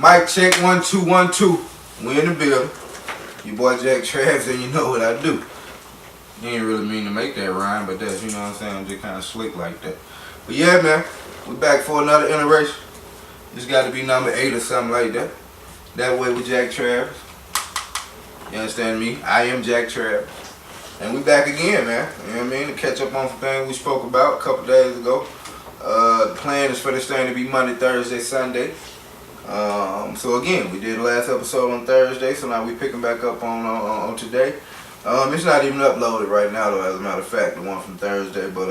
Mic check 1 2 1 2. We in the building. Your boy Jack Travis, and you know what I do. You ain't really mean to make that rhyme, but that's, you know what I'm saying, I'm just kind of slick like that. But yeah, man, we back for another iteration. It's got to be number 8 or something like that. That way with Jack Travis. You understand me? I am Jack Travis. And we back again, man. You know what I mean? To catch up on some things we spoke about a couple days ago. The plan is for this thing to be Monday, Thursday, Sunday. So again, we did the last episode on Thursday, so now we picking back up on today. It's not even uploaded right now, though, as a matter of fact, the one from Thursday, but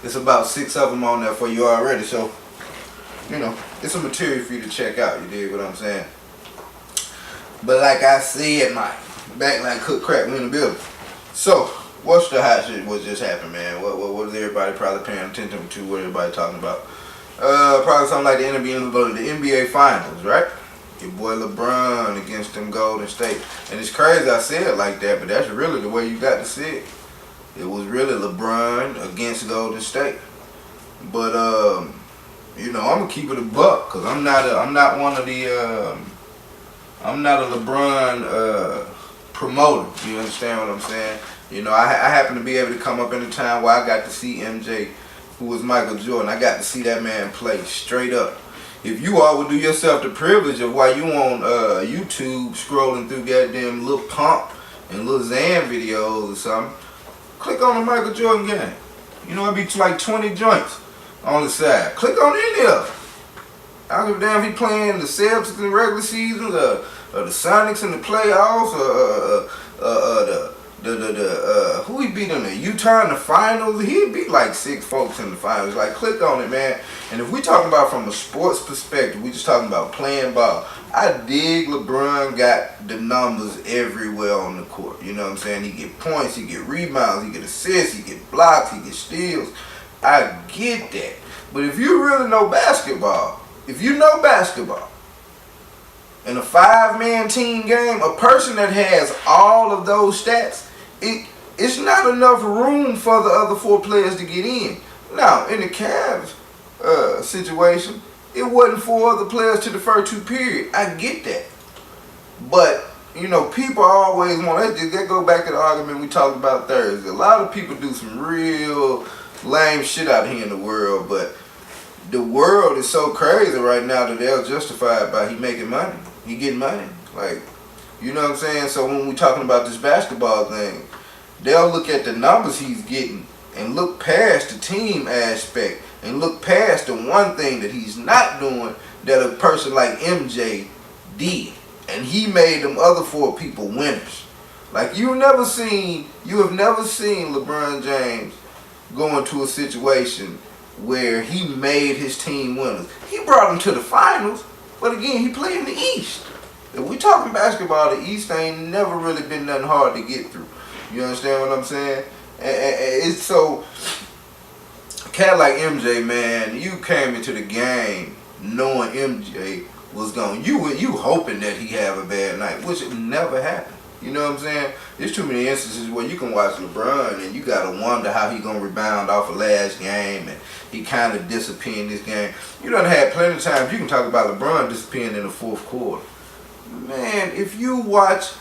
it's about 6 of them on there for you already, so, you know, it's some material for you to check out, you dig what I'm saying? But like I said, Mike, back like cook crack, we in the building. So, what's the hot shit, what just happened, man? What is everybody probably paying attention to, what everybody talking about? Probably something like the NBA Finals, right? Your boy LeBron against them Golden State. And it's crazy I say it like that, but that's really the way you got to see it. It was really LeBron against Golden State. But you know, I'm gonna keep it a buck, cause I'm not a LeBron promoter. You understand what I'm saying? You know, I happen to be able to come up in a time where I got to see MJ, who was Michael Jordan. I got to see that man play straight up. If you all would do yourself the privilege of while you on YouTube scrolling through goddamn Lil Pump and Lil Xan videos or something, click on the Michael Jordan game. You know, it'd be like 20 joints on the side. Click on any of them. I don't give a damn if he playing the Celtics in the regular season, or the Sonics in the playoffs, who he beat in the Utah in the finals. He beat like 6 folks in the finals. Like, click on it, man. And if we talking about from a sports perspective, we just talking about playing ball. I dig LeBron got the numbers everywhere on the court. You know what I'm saying? He get points, he get rebounds, he get assists, he get blocks, he get steals. I get that. But if you really know basketball, if you know basketball, in a 5-man team game, a person that has all of those stats, it's not enough room for the other 4 players to get in. Now, in the Cavs situation, it wasn't 4 other players to the first 2 periods. I get that. But, you know, people always want, that go back to the argument we talked about Thursday. A lot of people do some real lame shit out here in the world, but the world is so crazy right now that they'll justify it by he making money. He getting money. Like, you know what I'm saying? So when we talking about this basketball thing, they'll look at the numbers he's getting and look past the team aspect and look past the one thing that he's not doing that a person like MJ did. And he made them other 4 people winners. Like, you have never seen LeBron James go into a situation where he made his team winners. He brought them to the finals, but again, he played in the East. If we talking basketball, the East ain't never really been nothing hard to get through. You understand what I'm saying? And it's so, a cat like MJ, man, you came into the game knowing MJ was gone. You hoping that he have a bad night, which it never happened. You know what I'm saying? There's too many instances where you can watch LeBron and you gotta wonder how he gonna rebound off of last game, and he kind of disappeared in this game. You done had plenty of times you can talk about LeBron disappearing in the 4th quarter. Man, if you watch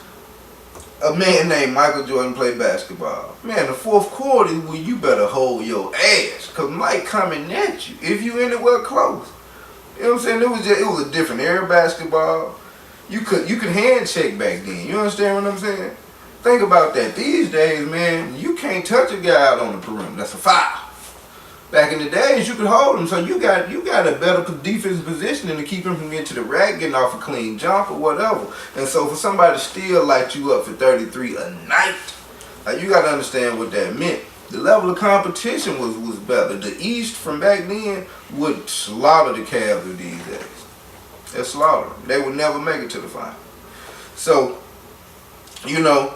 a man named Michael Jordan play basketball, man, the 4th quarter is when you better hold your ass, cause Mike coming at you if you anywhere close. You know what I'm saying? It was a different era basketball. You could hand check back then. You understand what I'm saying? Think about that. These days, man, you can't touch a guy out on the perimeter. That's a foul. Back in the days, you could hold him, so you got a better defensive positioning to keep him from getting to the rack, getting off a clean jump or whatever. And so for somebody to still light you up for 33 a night, like, you got to understand what that meant. The level of competition was better. The East from back then would slaughter the Cavs of these days. They're slaughtered. They would never make it to the final. So, you know,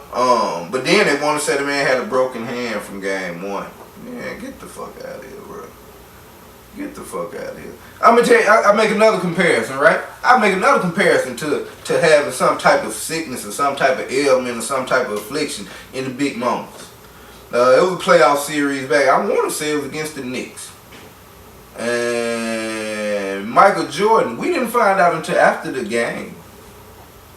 but then they want to say the man had a broken hand from game 1. Man, get the fuck out of here, bro. Get the fuck out of here. I'm gonna tell you, I make another comparison, right? I make another comparison to having some type of sickness or some type of ailment or some type of affliction in the big moments. It was a playoff series back. I want to say it was against the Knicks. And And Michael Jordan, we didn't find out until after the game.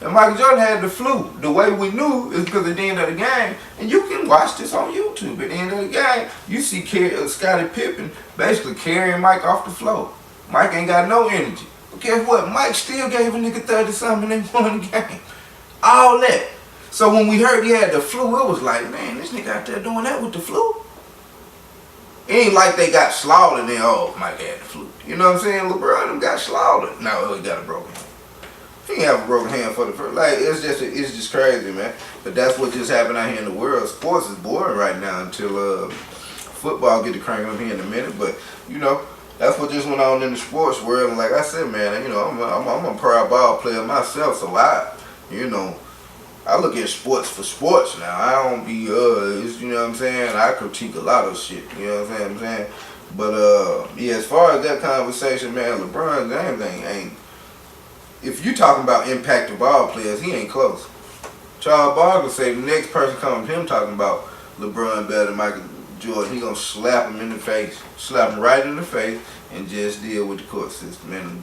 And Michael Jordan had the flu. The way we knew is because at the end of the game, and you can watch this on YouTube, at the end of the game, you see Scottie Pippen basically carrying Mike off the floor. Mike ain't got no energy. But guess what? Mike still gave a nigga 30-something and they won the game. All that. So when we heard he had the flu, it was like, man, this nigga out there doing that with the flu. It ain't like they got slaughtered and then, oh, Mike had the flu. You know what I'm saying? LeBron them got slaughtered. No, he got a broken hand. He ain't have a broken hand for the first. Like, it's just crazy, man. But that's what just happened out here in the world. Sports is boring right now until football get to cranking up here in a minute. But, you know, that's what just went on in the sports world. And like I said, man, you know, I'm a proud ball player myself. So I look at sports for sports now. I don't be, you know what I'm saying? I critique a lot of shit, you know what I'm saying? But, yeah, as far as that conversation, man, LeBron James ain't. If you talking about impact of ball players, he ain't close. Charles Barkley say the next person coming to him talking about LeBron better than Michael Jordan, he gonna slap him in the face, slap him right in the face, and just deal with the court system. And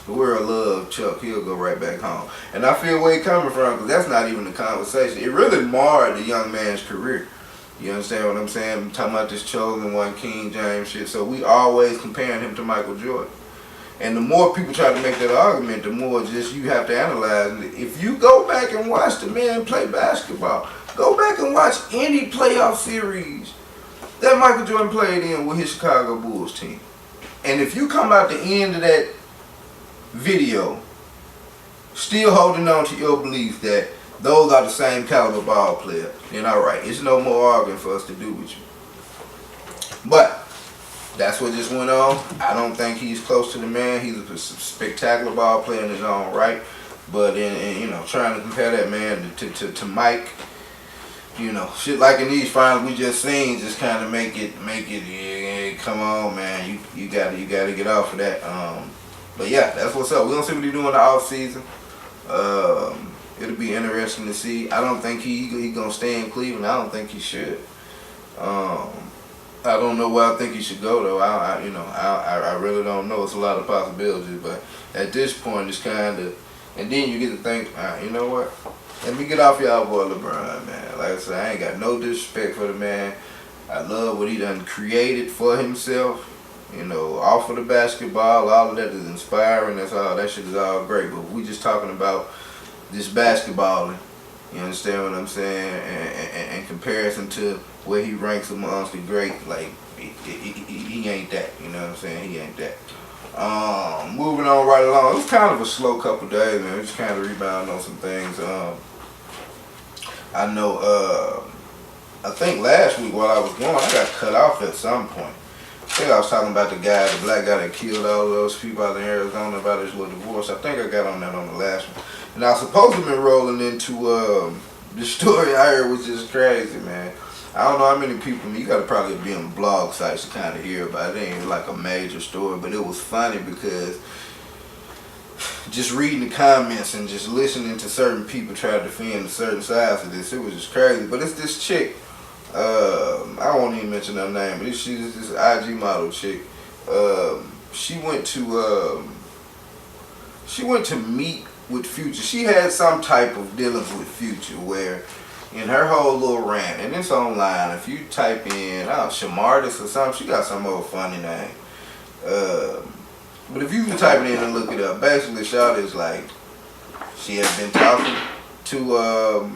the world love Chuck. He'll go right back home. And I feel where he coming from, because that's not even the conversation. It really marred the young man's career. You understand what I'm saying? I'm talking about this chosen one, King James shit. So we always comparing him to Michael Jordan. And the more people try to make that argument, the more just you have to analyze. If you go back and watch the man play basketball, go back and watch any playoff series that Michael Jordan played in with his Chicago Bulls team. And if you come out the end of that video still holding on to your belief that those are the same caliber ball player, then alright, it's no more arguing for us to do with you. But that's what just went on. I don't think he's close to the man. He's a spectacular ball player in his own right. But in you know, trying to compare that man to Mike, you know, shit like in these finals we just seen, just kind of make it. Yeah, come on, man, you gotta get off of that. But yeah, that's what's up. We're gonna see what he do in the off season. It'll be interesting to see. I don't think he gonna stay in Cleveland. I don't think he should. I don't know where I think he should go though. I really don't know. It's a lot of possibilities, but at this point, it's kind of. And then you get to think, you know what? Let me get off y'all boy LeBron, man. Like I said, I ain't got no disrespect for the man. I love what he done created for himself. You know, off of the basketball, all of that is inspiring. That's all. That shit is all great. But we just talking about this basketballing. You understand what I'm saying? And in comparison to where he ranks amongst the great, like he ain't that. You know what I'm saying? He ain't that. Moving on right along. It was kind of a slow couple days, man. We just kind of rebounding on some things. I know. I think last week while I was gone, I got cut off at some point. I think I was talking about the black guy that killed all of those people out in Arizona about his little divorce. I think I got on that on the last one. And I was supposed to have been rolling into the story I heard was just crazy, man. I don't know how many people, you gotta probably be on blog sites to kind of hear about it. It ain't like a major story, but it was funny because just reading the comments and just listening to certain people try to defend certain sides of this, it was just crazy. But it's this chick, I won't even mention her name, but she's this IG model chick. She went to meet with Future. She had some type of dealings with Future where in her whole little rant, and it's online, if you type in, Shamartis or something, she got some old funny name. But if you can type it in and look it up, basically Shawty is like, she has been talking to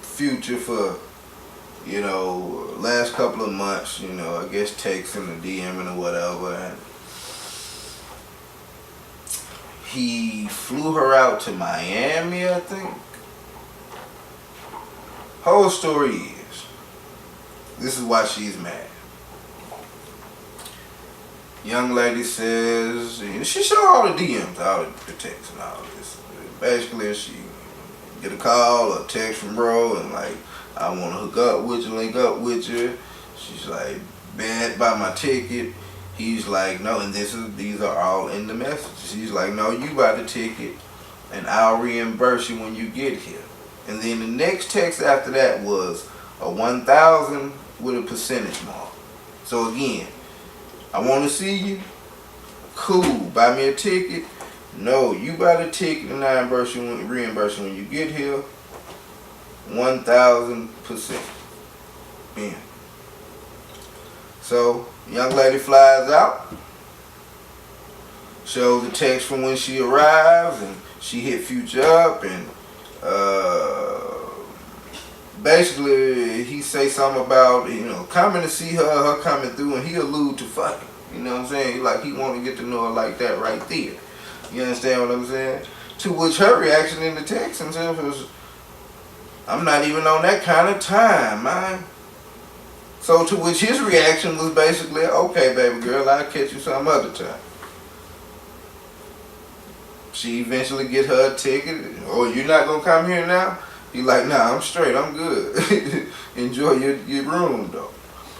Future for, you know, last couple of months, you know, I guess texting or DMing or whatever, and he flew her out to Miami, I think. Whole story is, this is why she's mad. Young lady says, she showed all the DMs, all the texts and all this. Basically, she get a call or text from bro and like, I want to hook up with you, link up with you. She's like, bet, buy my ticket. He's like, no, and these are all in the messages. He's like, no, you buy the ticket and I'll reimburse you when you get here. And then the next text after that was a 1,000 with a percentage mark. So again, I want to see you. Cool. Buy me a ticket. No, you buy the ticket and I reimburse you when you get here. 1,000%. Yeah. So, young lady flies out. Shows the text from when she arrives, and she hit Future up, and basically he say something about, coming to see her coming through, and he allude to fucking. You know what I'm saying? Like, he want to get to know her like that right there. You understand what I'm saying? To which her reaction in the text himself was, I'm not even on that kind of time, man. So to which his reaction was basically, okay, baby girl, I'll catch you some other time. She eventually get her a ticket. Oh, you're not going to come here now? He like, nah, I'm straight. I'm good. Enjoy your room, though.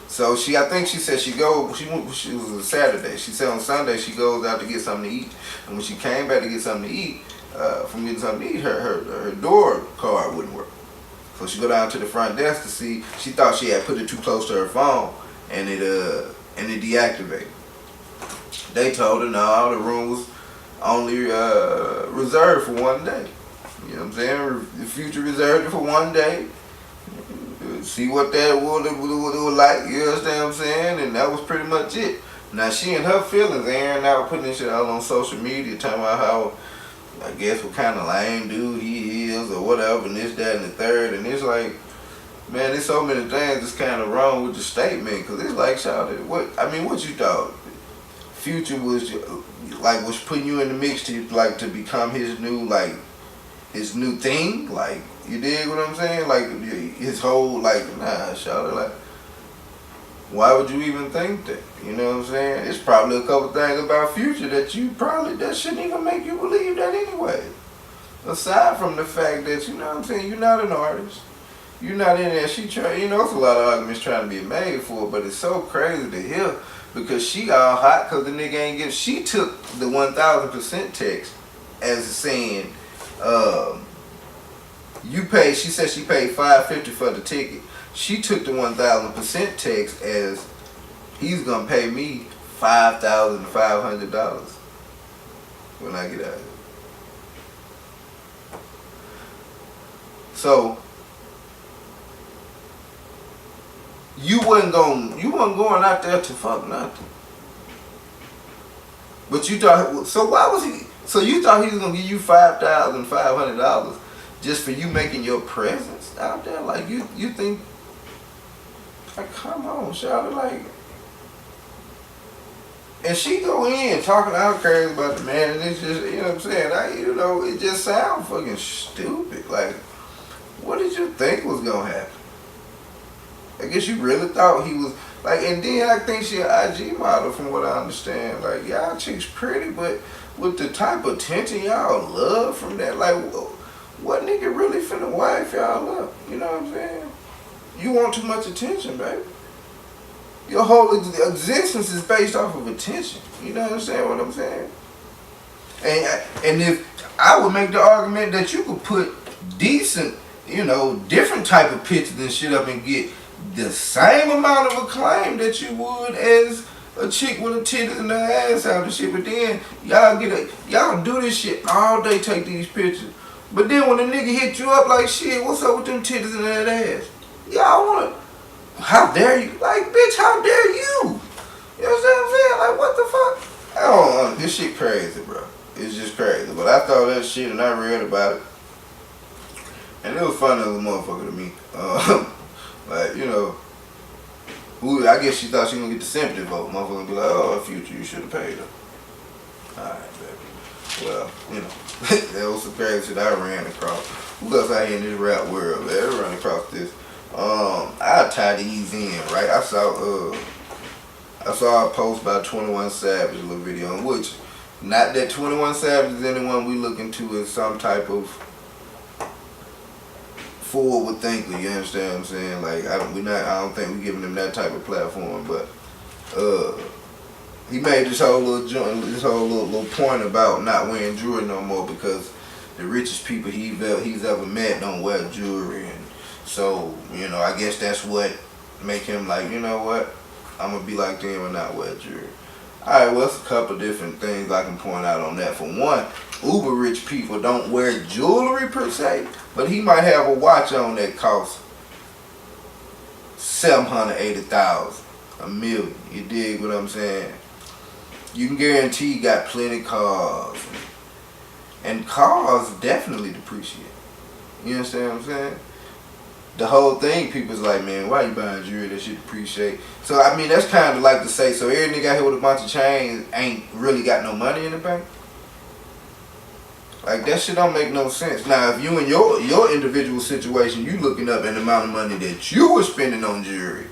So I think she said she was a Saturday. She said on Sunday she goes out to get something to eat. And when she came back to get something to eat, her door card wouldn't work. So she go down to the front desk to see. She thought she had put it too close to her phone, and it deactivated. They told her no, the room was only reserved for one day. You know what I'm saying? The Future reserved it for one day. See what that would like. You understand what I'm saying? And that was pretty much it. Now she and her feelings, Aaron, now putting this shit out on social media, talking about how, I guess, what kind of lame dude he is or whatever, and this, that, and the third. And it's like, man, there's so many things that's kind of wrong with the statement, because it's like, shout it. What you thought? Future was putting you in the mix to become his new thing? Like, you dig what I'm saying? Like, his whole, nah, shout it, why would you even think that? You know what I'm saying? It's probably a couple things about Future that shouldn't even make you believe that anyway. Aside from the fact that, you know what I'm saying, you're not an artist. You're not in there. It's a lot of arguments trying to be made for it, but it's so crazy to hear, because she all hot because the nigga ain't give. She took the 1,000% text as saying, she said she paid $550 for the ticket. She took the 1,000% text as, he's gonna pay me $5,500 when I get out of here. So you wasn't going out there to fuck nothing. But you thought, so why was he? So you thought he was gonna give you $5,500 just for you making your presence out there? Like, you think, like, come on, shout it, and she go in talking out crazy about the man, and it's just, you know what I'm saying? It just sounds fucking stupid. Like, what did you think was gonna happen? I guess you really thought he was, and then I think she an IG model from what I understand. Like, y'all chicks pretty, but with the type of attention y'all love from that, what nigga really finna wife y'all up? You know what I'm saying? You want too much attention, baby. Your whole existence is based off of attention. You know what I'm saying? And if I would make the argument that you could put decent, different type of pictures and shit up and get the same amount of acclaim that you would as a chick with a titties and her ass out and shit. But then y'all do this shit all day, take these pictures. But then when the nigga hit you up like, shit, what's up with them titties and that ass? Y'all wanna, how dare you? Like, bitch, how dare you? You know what I'm saying? Like, what the fuck? I don't know. This shit crazy, bro. It's just crazy. But I thought that shit and I read about it. And it was funny as a motherfucker to me. I guess she thought she was gonna get the sympathy vote. Motherfucker be like, oh, Future, you should have paid her. Alright, baby. Well, that was some crazy shit I ran across. Who else out here in this rap world? I ran across this. I tie these in, right? I saw a post by 21 Savage, a little video, in which, not that 21 Savage is anyone we look into as some type of forward thinker, you understand what I'm saying? Like, I don't think we're giving him that type of platform, but he made this whole little point about not wearing jewelry no more because the richest people he's ever met don't wear jewelry, and so, I guess that's what make him like, you know what, I'm gonna be like them and not wear jewelry. Alright, well, it's a couple different things I can point out on that. For one, uber rich people don't wear jewelry per se, but he might have a watch on that costs 780,000, a million. You dig what I'm saying? You can guarantee he got plenty cars, and cars definitely depreciate. You understand what I'm saying? The whole thing, people's like, man, why you buying jewelry that shit depreciate? So I mean, that's kind of like to say, so every nigga out here with a bunch of chains ain't really got no money in the bank. Like, that shit don't make no sense. Now, if you in your individual situation, you looking up an amount of money that you were spending on jewelry,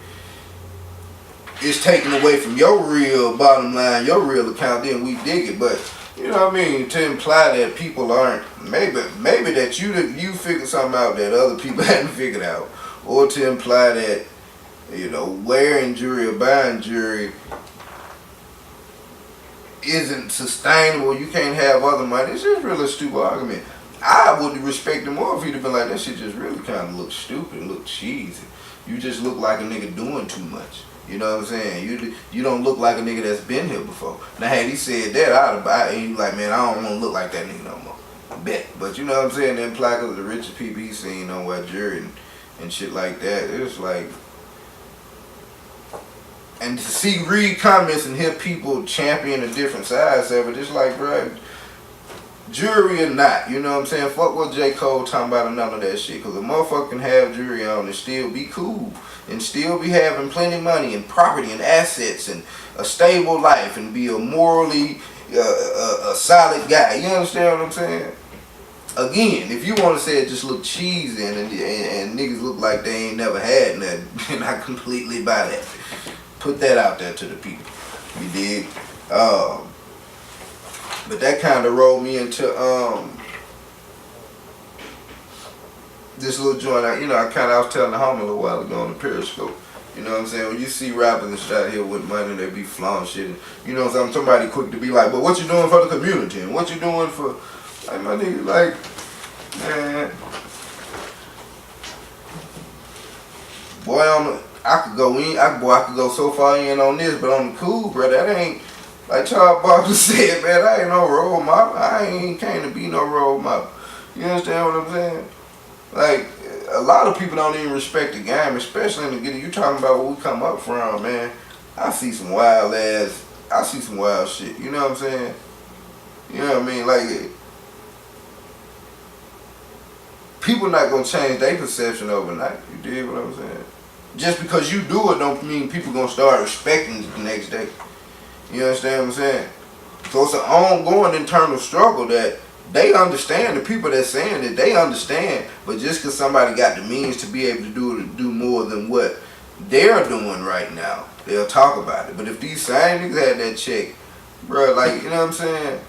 it's taken away from your real bottom line, your real account, then we dig it. But you know what I mean? To imply that people aren't, maybe that you figured something out that other people hadn't figured out, or to imply that, you know, wearing jewelry or buying jewelry isn't sustainable. You can't have other money. It's just really a stupid argument. I would respect him more if he'd have been like, that shit just really kind of looks stupid, look cheesy. You just look like a nigga doing too much. You know what I'm saying? You don't look like a nigga that's been here before. Now, had he said that, I'd have he like, man, I don't want to look like that nigga no more. I bet. But you know what I'm saying? Them plaques of the richest people he seen on wear jewelry and shit like that. It was like, and to read comments and hear people champion a different sides of it, it's like, bro, jewelry or not, you know what I'm saying? Fuck what J. Cole talking about and none of that shit. Because a motherfucker can have jewelry on and still be cool. And still be having plenty of money and property and assets and a stable life and be a morally a solid guy. You understand what I'm saying? Again, if you want to say it just look cheesy and niggas look like they ain't never had nothing, then I completely buy that. Put that out there to the people. You dig? But that kind of rolled me into this little joint. I was telling the homie a little while ago on the Periscope. You know what I'm saying? When you see rappers and shit out here with money, they be flaunting shit. You know what I'm saying? Somebody quick to be like, but what you doing for the community? And what you doing for, like, my nigga, like, man, boy, I could go so far in on this, but on the cool, bro, that ain't, like Charles Barkley said, man, I ain't no role model. I ain't came to be no role model. You understand what I'm saying? Like, a lot of people don't even respect the game, especially in the getting. You talking about where we come up from, man. I see some wild shit. You know what I'm saying? You know what I mean? Like, people not gonna change their perception overnight. You dig what I'm saying? Just because you do it don't mean people gonna start respecting it the next day. You understand what I'm saying? So it's an ongoing internal struggle that they understand. The people that's saying it, they understand. But just because somebody got the means to be able to do more than what they're doing right now, they'll talk about it. But if these same niggas had that check, bro, like, you know what I'm saying?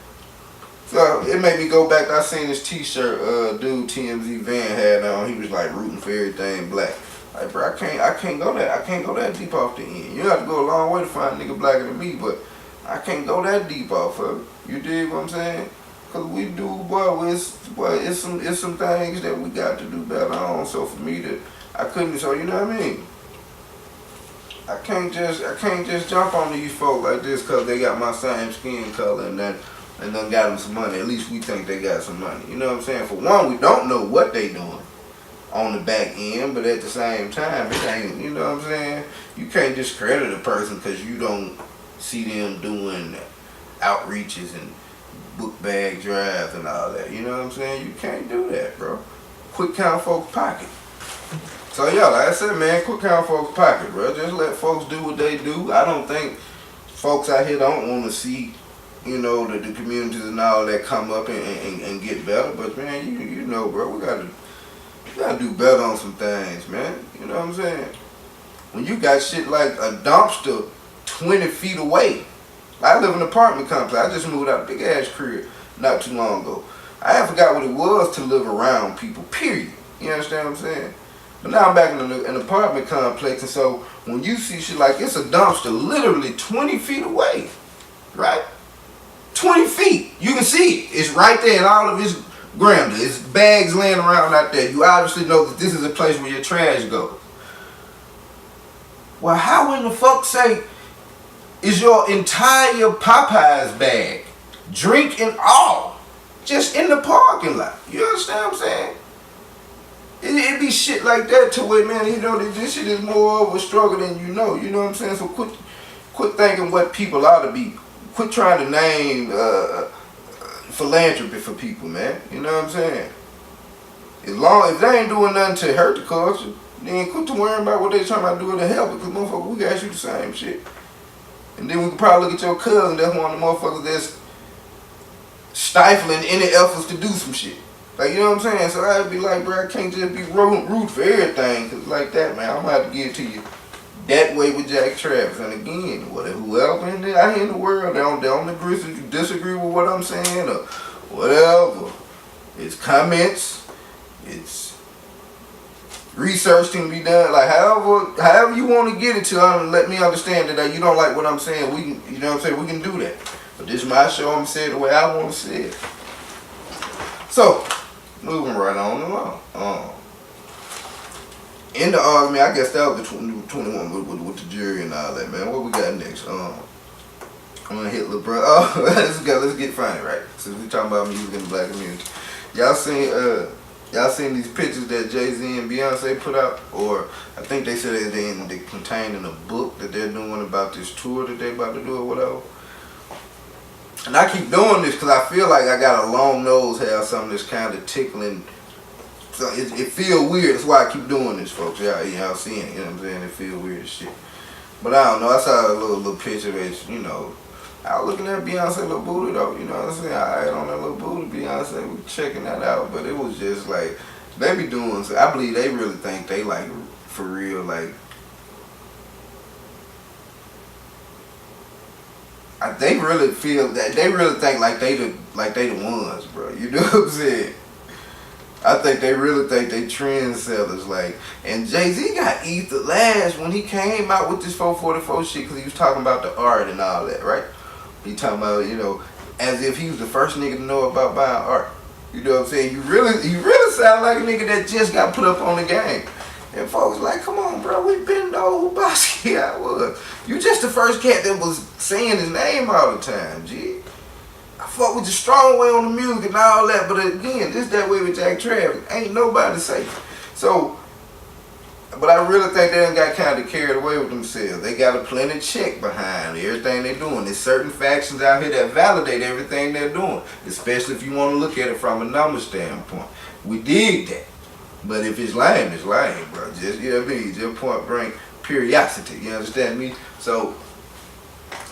So it made me go back. I seen this T-shirt dude TMZ Van had on. He was like rooting for everything black. Like, bro, I can't go that deep off the end. You have to go a long way to find a nigga blacker than me, but I can't go that deep off of it. You dig what I'm saying? Cause we do, it's some things that we got to do better on. So for me I couldn't. So you know what I mean? I can't just jump on these folk like this cause they got my same skin color and done got them some money. At least we think they got some money. You know what I'm saying? For one, we don't know what they doing on the back end, but at the same time, it ain't. You know what I'm saying? You can't discredit a person cause you don't see them doing outreaches and book bag drives and all that. You know what I'm saying? You can't do that, bro. Quit count folks' pocket. So yeah, like I said, man, quit count folks' pocket, bro. Just let folks do what they do. I don't think folks out here don't want to see, you know, the communities and all that come up and get better. But man, you know, bro, we gotta do better on some things, man. You know what I'm saying? When you got shit like a dumpster 20 feet away. I live in an apartment complex. I just moved out a big ass crib not too long ago. I forgot what it was to live around people, period. You understand what I'm saying? But now I'm back in an apartment complex, and so when you see shit like it's a dumpster literally 20 feet away, right? 20 feet. You can see it. It's right there in all of its grandeur. It's bags laying around out there. You obviously know that this is a place where your trash goes. Well, how in the fuck say is your entire Popeyes bag, drink and all, just in the parking lot. You understand what I'm saying? It be shit like that to where, man, you know, this shit is more of a struggle than you know. You know what I'm saying? So quit thinking what people ought to be. Quit trying to name philanthropy for people, man. You know what I'm saying? If they ain't doing nothing to hurt the culture, then quit to worrying about what they trying to do to help it. Because motherfucker, we got you the same shit. And then we can probably look at your cousin. That's one of the motherfuckers that's stifling any efforts to do some shit. Like, you know what I'm saying? So I'd be like, bro, I can't just be root for everything. Cause like that, man, I'm gonna have to give it to you that way with Jack Travis. And again, whoever out here in the world, they don't agree, so you disagree with what I'm saying or whatever. It's comments, it's research can be done. Like however you want to get it to, let me understand that you don't like what I'm saying. We can, you know what I'm saying? We can do that. But this is my show. I'm saying the way I want to say it. So, moving right on along. In the argument, I guess that was the 21 with the jury and all that, man. What we got next? I'm gonna hit LeBron. Oh, let's get funny, right? Since we talking about music in the black community, y'all seen these pictures that Jay-Z and Beyonce put out, or I think they said they contained in a book that they're doing about this tour that they about to do or whatever. And I keep doing this because I feel like I got a long nose, have something that's kind of tickling. So it feel weird. That's why I keep doing this, folks. Y'all seeing it, you know what I'm saying? It feel weird as shit. But I don't know. I saw a little picture of it, you know. I was looking at Beyonce little booty though, you know what I'm saying? I had on that little booty, Beyonce, we checking that out. But it was just like, they be doing, so I believe they really think they like, for real, like, they really feel that, they really think like they the ones, bro. You know what I'm saying? I think they really think they trendsetters, like, and Jay-Z got ether last when he came out with this 444 shit because he was talking about the art and all that, right? He talking about, you know, as if he was the first nigga to know about buying art. You know what I'm saying? You really sound like a nigga that just got put up on the game. And folks like, come on, bro, we been know who Basquiat was. You just the first cat that was saying his name all the time, G. I fuck with you strong way on the music and all that, but again, this that way with Jack Travis. Ain't nobody safe. So, but I really think they done got kind of carried away with themselves. They got a plenty check behind everything they're doing. There's certain factions out here that validate everything they're doing, especially if you want to look at it from a number standpoint. We dig that. But if it's lame, bro. Just, you know what I mean? Just point blank curiosity. You understand me? So,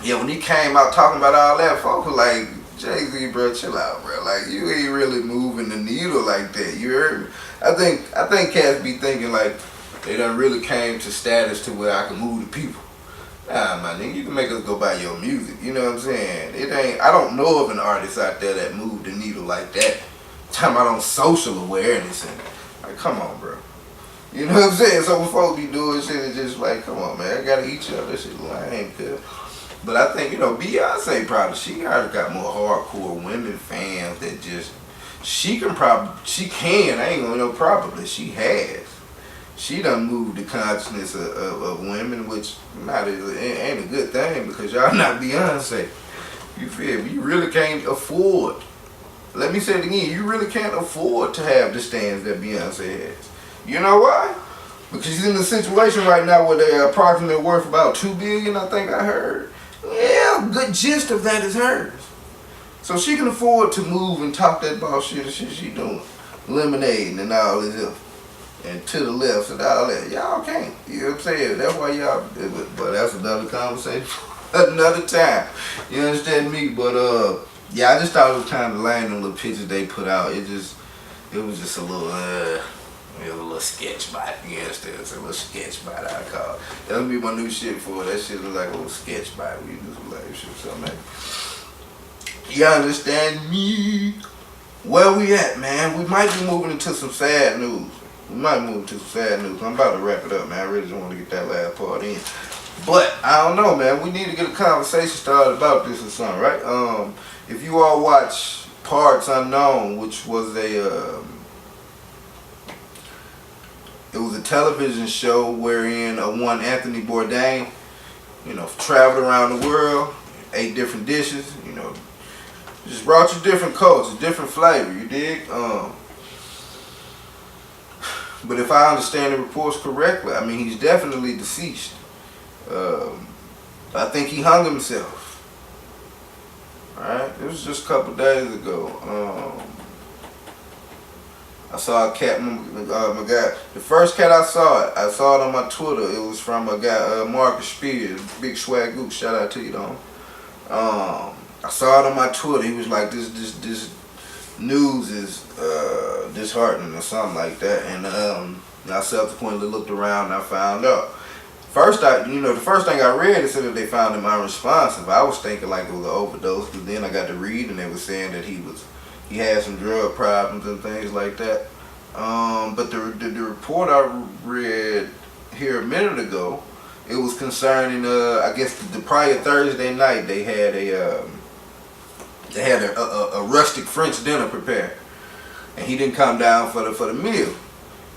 yeah, when he came out talking about all that, folks were like, Jay-Z, bro, chill out, bro. Like, you ain't really moving the needle like that. You heard me? I think cats be thinking like they done really came to status to where I can move the people. Nah, my nigga, you can make us go buy your music. You know what I'm saying? It ain't. I don't know of an artist out there that moved the needle like that. Talking about on social awareness and like, come on, bro. You know what I'm saying? So when folks be doing shit, it's just like, come on, man. I gotta eat you up. That shit lame, cuz. But I think, you know, Beyonce probably, she already got more hardcore women fans that just, she can, I ain't gonna know probably, she has. She done moved the consciousness of women, which ain't a good thing because y'all not Beyonce. You feel me? You really can't afford. Let me say it again. You really can't afford to have the stands that Beyonce has. You know why? Because she's in a situation right now where they're approximately worth about $2 billion, I think I heard. Yeah, good gist of that is hers. So she can afford to move and talk that bullshit and shit she doing. Lemonade and all this stuff. And to the left and all that. Y'all can't. You know what I'm saying? That's why y'all, but that's another conversation. Another time. You understand me? But yeah, I just thought it was kind of lame, them little pictures they put out. It was just a little, it was a little sketch spot. You understand? It's a little sketch spot I call it. That'll be my new shit for it. That shit was like a little sketch spot. We do some like shit or something like that. You understand me? Where we at, man? We might be moving into some sad news. I'm about to wrap it up, man. I really just want to get that last part in. But, I don't know, man. We need to get a conversation started about this or something, right? If you all watch Parts Unknown, which was it was a television show wherein one Anthony Bourdain, traveled around the world, ate different dishes, just brought you different cultures, different flavor, you dig? But if I understand the reports correctly, I mean, he's definitely deceased. I think he hung himself. Alright, it was just a couple days ago. I saw a cat, my guy, the first cat I saw it on my Twitter. It was from a guy, Marcus Spears, Big Swag Goose, shout out to you, though. I saw it on my Twitter. He was like, this news is disheartening or something like that. And I subsequently looked around and I found out. The first thing I read, it said that they found him unresponsive. I was thinking like it was an overdose, but then I got to read and they were saying that he had some drug problems and things like that. But the report I read here a minute ago, it was concerning I guess the prior Thursday night they had a rustic French dinner prepared, and he didn't come down for the meal.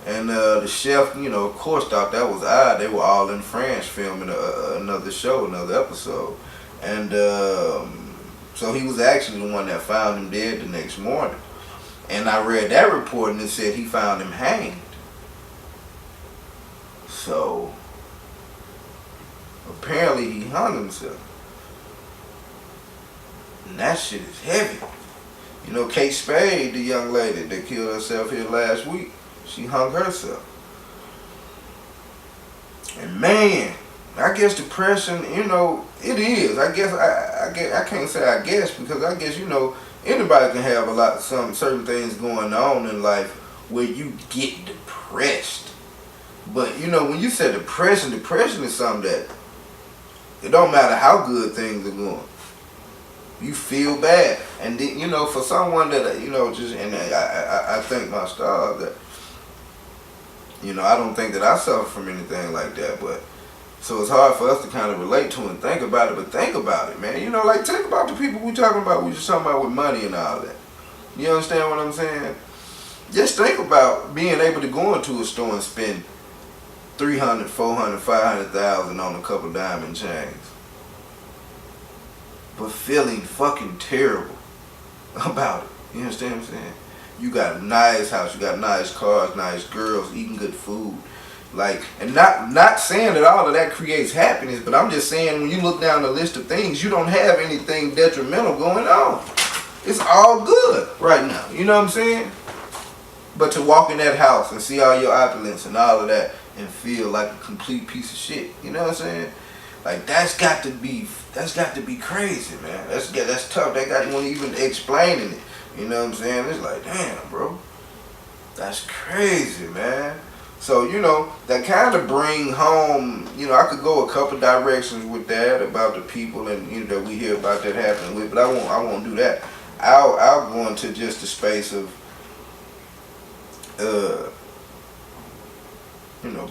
And the chef, of course, thought that was odd. They were all in France filming another show, another episode. And so he was actually the one that found him dead the next morning. And I read that report and it said he found him hanged. So apparently he hung himself. And that shit is heavy. Kate Spade, the young lady that killed herself here last week, she hung herself. And man, I guess depression, it is. I guess I can't say I guess, because I guess anybody can have some certain things going on in life where you get depressed. But when you say depression is something that it don't matter how good things are going. You feel bad, and then, for someone that and I thank my stars that I don't think that I suffer from anything like that, but so it's hard for us to kind of relate to and think about it. But think about it, man. Think about the people we talking about. We just talking about with money and all that. You understand what I'm saying? Just think about being able to go into a store and spend $300,000, $400,000, $500,000 on a couple diamond chains, but feeling fucking terrible about it. You understand what I'm saying? You got a nice house, you got nice cars, nice girls, eating good food. And not saying that all of that creates happiness, but I'm just saying when you look down the list of things, you don't have anything detrimental going on. It's all good right now. You know what I'm saying? But to walk in that house and see all your opulence and all of that and feel like a complete piece of shit, you know what I'm saying? That's got to be crazy, man. That's tough. That got one even explaining it. You know what I'm saying? It's like, damn, bro. That's crazy, man. So, that kind of bring home, I could go a couple directions with that about the people and, that we hear about that happening with, but I won't do that. I'll go into just the space of,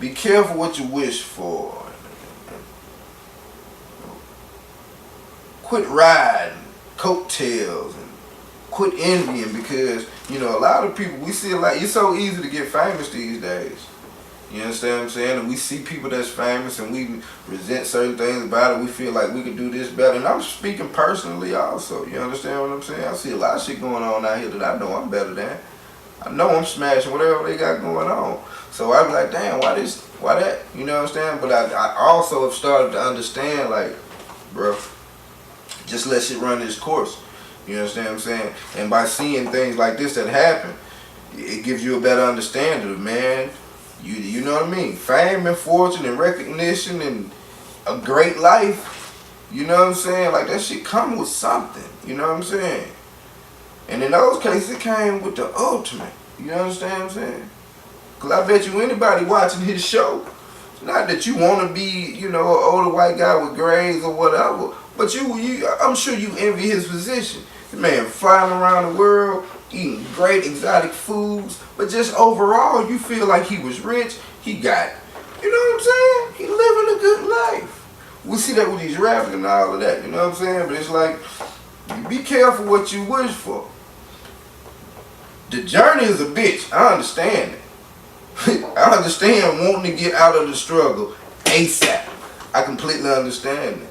be careful what you wish for. Quit riding coattails and quit envying, because a lot of people, we see it's so easy to get famous these days. You understand what I'm saying? And we see people that's famous and we resent certain things about it. We feel like we could do this better. And I'm speaking personally also. You understand what I'm saying? I see a lot of shit going on out here that I know I'm better than. I know I'm smashing whatever they got going on. So I'm like, damn, why that? You know what I'm saying? But I also have started to understand, bro, just let shit run its course. You understand what I'm saying? And by seeing things like this that happen, it gives you a better understanding of, man, you know what I mean? Fame and fortune and recognition and a great life, you know what I'm saying? That shit come with something, you know what I'm saying? And in those cases, it came with the ultimate, you understand what I'm saying? Because I bet you anybody watching his show, not that you want to be, an older white guy with grades or whatever, but I'm sure you envy his position. The man flying around the world, eating great exotic foods, but just overall, you feel like he was rich. He got, you know what I'm saying? He living a good life. We see that with these rappers and all of that, you know what I'm saying? But it's like, be careful what you wish for. The journey is a bitch. I understand it. I understand wanting to get out of the struggle ASAP. I completely understand that.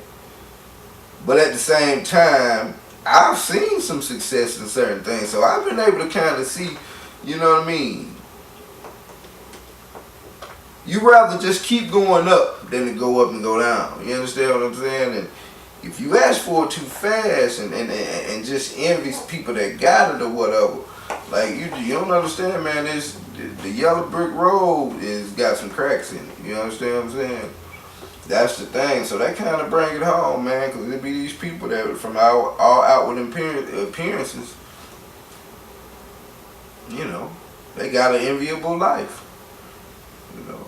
But at the same time, I've seen some success in certain things, so I've been able to kind of see, you know what I mean? You rather just keep going up than to go up and go down. You understand what I'm saying? And if you ask for it too fast and just envy people that got it or whatever, like you don't understand, man. This the yellow brick road is got some cracks in it. You understand what I'm saying? That's the thing. So that kind of bring it home, man, because it be these people that from all outward appearances, you know, they got an enviable life. You know,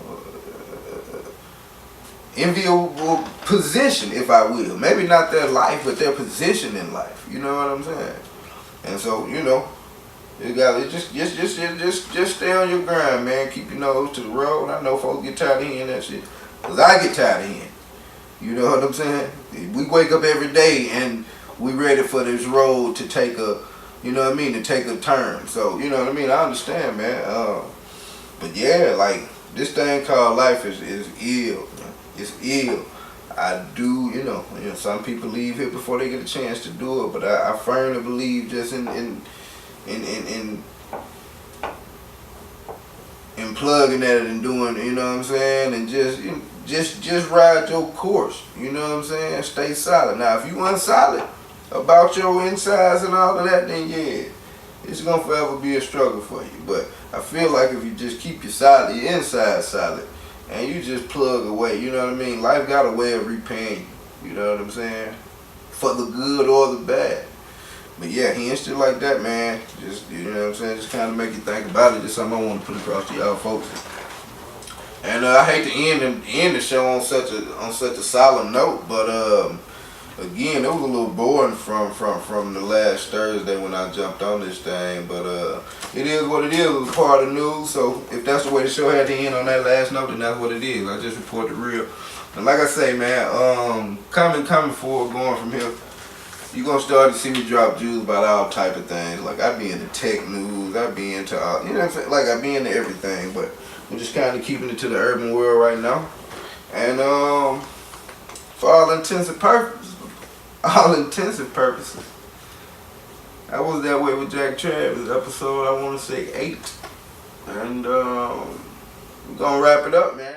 enviable position, if I will. Maybe not their life, but their position in life. You know what I'm saying? And so, you know, you got just stay on your grind, man. Keep your nose to the road. I know folks get tired of hearing that shit, cause I get tired of hearing. You know what I'm saying? We wake up every day and we ready for this road to take a, you know what I mean, to take a turn. So you know what I mean. I understand, man. But yeah, like this thing called life is ill. It's ill. I do, you know, some people leave here before they get a chance to do it, but I firmly believe just in plugging at it and doing, you know what I'm saying, and just ride your course, you know what I'm saying, stay solid. Now, if you unsolid about your insides and all of that, then yeah, it's gonna forever be a struggle for you. But I feel like if you just keep your inside solid, and you just plug away, you know what I mean? Life got a way of repaying you, you know what I'm saying? For the good or the bad. But yeah, he ain't shit like that, man. Just, you know what I'm saying? Just kind of make you think about it. Just something I want to put across to y'all folks. And I hate to end the show on such a solemn note, but again, it was a little boring from the last Thursday when I jumped on this thing. But it is what it is. It was part of the news. So if that's the way the show had to end on that last note, then that's what it is. I just report the real. And like I say, man, coming forward, going from here, you're going to start to see me drop jewels about all type of things. Like, I be into tech news, I be into, you know what I'm saying? Like, I be into everything, but we're just kind of keeping it to the urban world right now. And for all intensive purposes, I was that way with Jack Travis, episode, I want to say 8. And we're going to wrap it up, man.